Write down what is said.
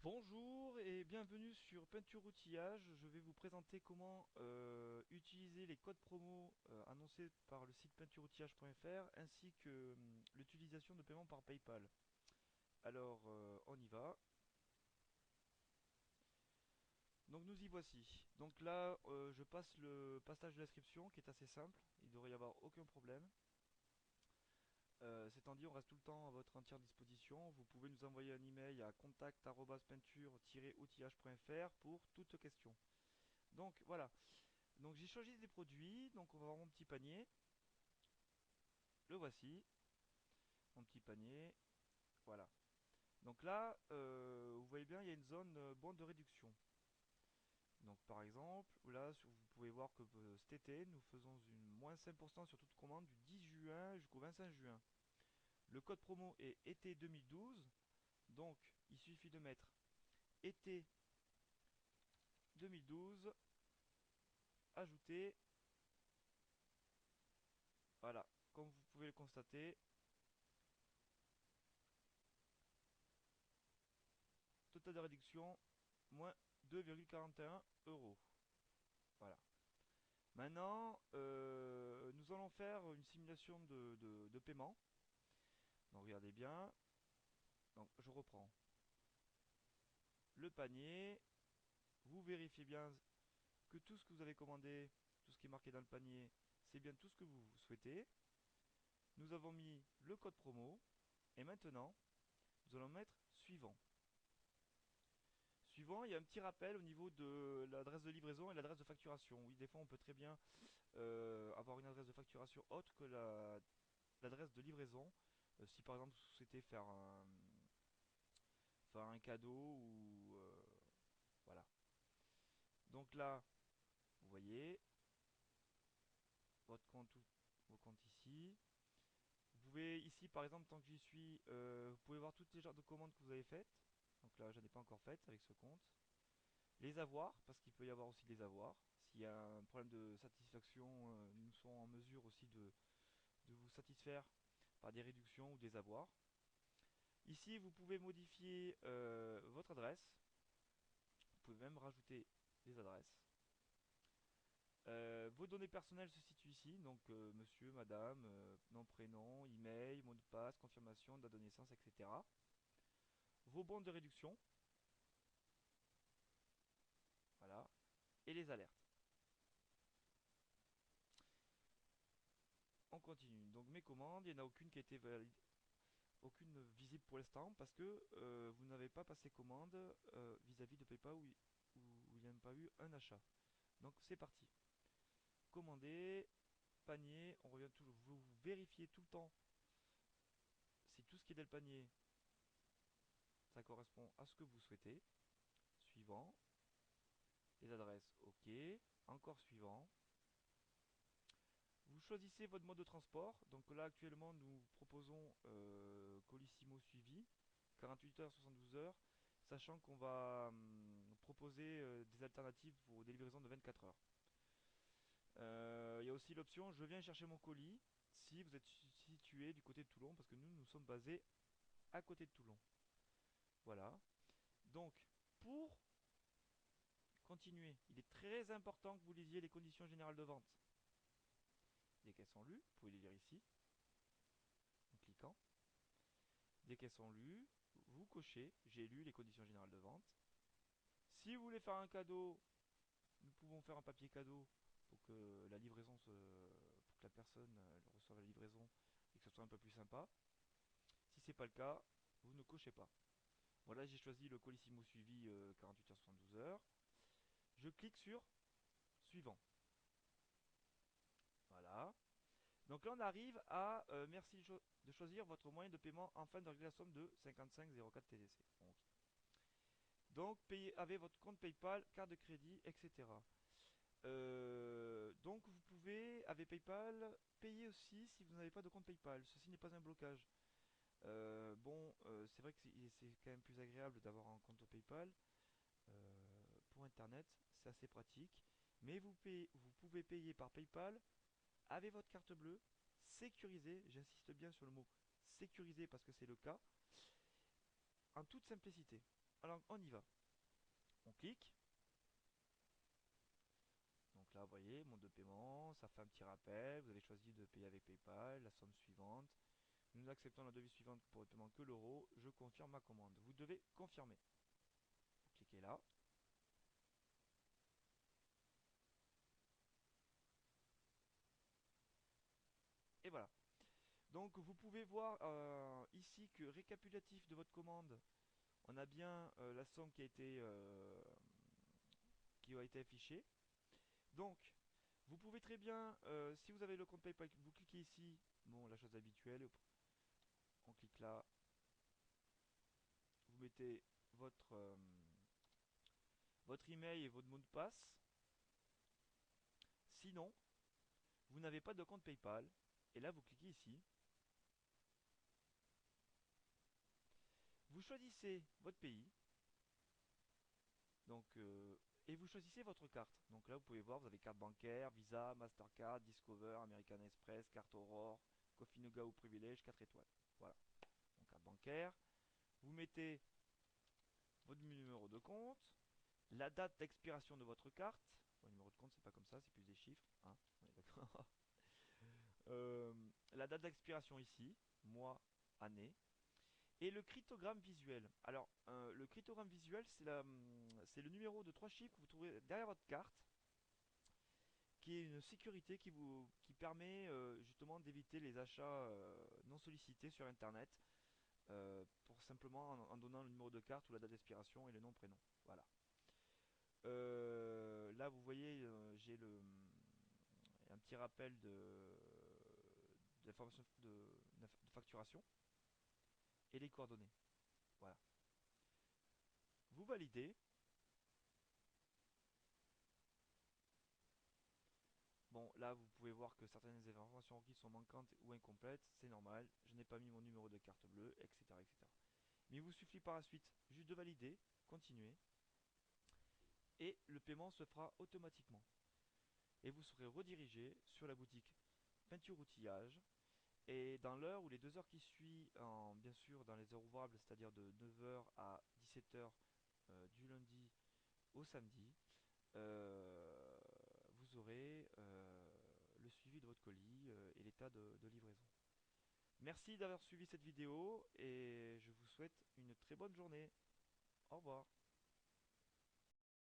Bonjour et bienvenue sur Peinture Outillage. Je vais vous présenter comment utiliser les codes promo annoncés par le site peintureoutillage.fr ainsi que l'utilisation de paiement par PayPal. Alors on y va. Donc nous y voici. Donc là je passe le passage de l'inscription qui est assez simple. Il ne devrait y avoir aucun problème. C'est étant dit, on reste tout le temps à votre entière disposition. Vous pouvez nous envoyer un email à contact@peinture-outillage.fr pour toute question. Donc voilà. Donc j'ai choisi des produits, donc on va voir mon petit panier. Le voici, mon petit panier. Voilà. Donc là, vous voyez bien, il y a une zone bon de réduction. Donc par exemple, là, vous pouvez voir que cet été, nous faisons une moins 5% sur toute commande du 10 juin jusqu'au 25 juin. Le code promo est été 2012, donc il suffit de mettre été 2012, ajouter, voilà, comme vous pouvez le constater, total de réduction, moins 2,41 euros. Voilà. Maintenant, nous allons faire une simulation de paiement. Donc regardez bien. Donc je reprends le panier. Vous vérifiez bien que tout ce que vous avez commandé, tout ce qui est marqué dans le panier, c'est bien tout ce que vous souhaitez. Nous avons mis le code promo. Et maintenant, nous allons mettre suivant. Suivant, il y a un petit rappel au niveau de l'adresse de livraison et l'adresse de facturation. Oui, des fois, on peut très bien avoir une adresse de facturation autre que l'adresse de livraison. Si par exemple vous souhaitez faire un cadeau ou voilà. Donc là, vous voyez votre compte, vos comptes ici. Vous pouvez ici, par exemple, tant que j'y suis, vous pouvez voir toutes les genres de commandes que vous avez faites. Donc là, je n'en ai pas encore faites avec ce compte. Les avoirs, parce qu'il peut y avoir aussi des avoirs. S'il y a un problème de satisfaction, nous serons en mesure aussi de vous satisfaire par des réductions ou des avoirs. Ici, vous pouvez modifier votre adresse. Vous pouvez même rajouter des adresses. Vos données personnelles se situent ici, donc monsieur, madame, nom, prénom, email, mot de passe, confirmation, date de naissance, etc. Vos bons de réduction, voilà, et les alertes. On continue. Donc mes commandes, il n'y en a aucune qui a été valide, aucune visible pour l'instant parce que vous n'avez pas passé commande vis-à-vis de PayPal où il n'y a même pas eu un achat. Donc c'est parti. Commander, panier, on revient toujours. Vous vérifiez tout le temps si tout ce qui est dans le panier ça correspond à ce que vous souhaitez. Suivant. Les adresses, ok. Encore suivant. Vous choisissez votre mode de transport. Donc là, actuellement, nous proposons Colissimo suivi. 48 heures, 72 heures. Sachant qu'on va proposer des alternatives pour des livraisons de 24 heures. Il y a aussi l'option je viens chercher mon colis si vous êtes situé du côté de Toulon. Parce que nous sommes basés à côté de Toulon. Voilà. Donc, pour continuer, il est très important que vous lisiez les conditions générales de vente. Dès qu'elles sont lues, vous pouvez les lire ici, en cliquant. Dès qu'elles sont lues, vous cochez j'ai lu les conditions générales de vente. Si vous voulez faire un cadeau, nous pouvons faire un papier cadeau pour que la livraison pour que la personne reçoive la livraison et que ce soit un peu plus sympa. Si c'est pas le cas, vous ne cochez pas. Voilà, j'ai choisi le Colissimo suivi 48 heures 72 heures. Je clique sur suivant. Voilà. Donc là, on arrive à merci de choisir votre moyen de paiement en fin de régler la somme de 55,04 TTC. Donc, payez avec votre compte PayPal, carte de crédit, etc. Donc, vous pouvez, avec PayPal, payer aussi si vous n'avez pas de compte PayPal. Ceci n'est pas un blocage. C'est vrai que c'est quand même plus agréable d'avoir un compte PayPal pour Internet. C'est assez pratique. Mais vous pouvez payer par PayPal avec votre carte bleue, sécurisée. J'insiste bien sur le mot sécurisé parce que c'est le cas. en toute simplicité. Alors on y va. On clique. Donc là, vous voyez, mode de paiement, ça fait un petit rappel. Vous avez choisi de payer avec PayPal, la somme suivante. Nous acceptons la devise suivante pour le paiement que l'euro. Je confirme ma commande. Vous devez confirmer. Vous cliquez là. Et voilà. Donc vous pouvez voir ici que récapitulatif de votre commande, on a bien la somme qui a été affichée. Donc vous pouvez très bien, si vous avez le compte PayPal, vous cliquez ici, bon la chose habituelle, on clique là, vous mettez votre email et votre mot de passe. Sinon, vous n'avez pas de compte PayPal, et là vous cliquez ici, vous choisissez votre pays, donc, et vous choisissez votre carte. Donc là vous pouvez voir, vous avez carte bancaire, Visa, Mastercard, Discover, American Express, carte Aurore, Coffee Nougat ou Privilège, 4 étoiles. Voilà, donc carte bancaire. Vous mettez votre numéro de compte, la date d'expiration de votre carte. Bon, le numéro de compte c'est pas comme ça, c'est plus des chiffres, hein, on est d'accord. Euh, la date d'expiration ici, mois, année, et le cryptogramme visuel. Alors, le cryptogramme visuel, c'est le numéro de 3 chiffres que vous trouvez derrière votre carte, qui est une sécurité qui permet justement d'éviter les achats non sollicités sur Internet, pour simplement en donnant le numéro de carte ou la date d'expiration et le nom, prénom. Voilà. Là, vous voyez, j'ai un petit rappel d'information de facturation et les coordonnées. Voilà. Vous validez. Bon, là, vous pouvez voir que certaines informations requises sont manquantes ou incomplètes. C'est normal. Je n'ai pas mis mon numéro de carte bleue, etc., etc. Mais il vous suffit par la suite juste de valider, continuer, et le paiement se fera automatiquement. Et vous serez redirigé sur la boutique peinture outillage. Et dans l'heure ou les 2 heures qui suivent, bien sûr dans les heures ouvrables, c'est-à-dire de 9 heures à 17 heures du lundi au samedi, euh, vous aurez le suivi de votre colis et l'état de livraison. Merci d'avoir suivi cette vidéo et je vous souhaite une très bonne journée. Au revoir.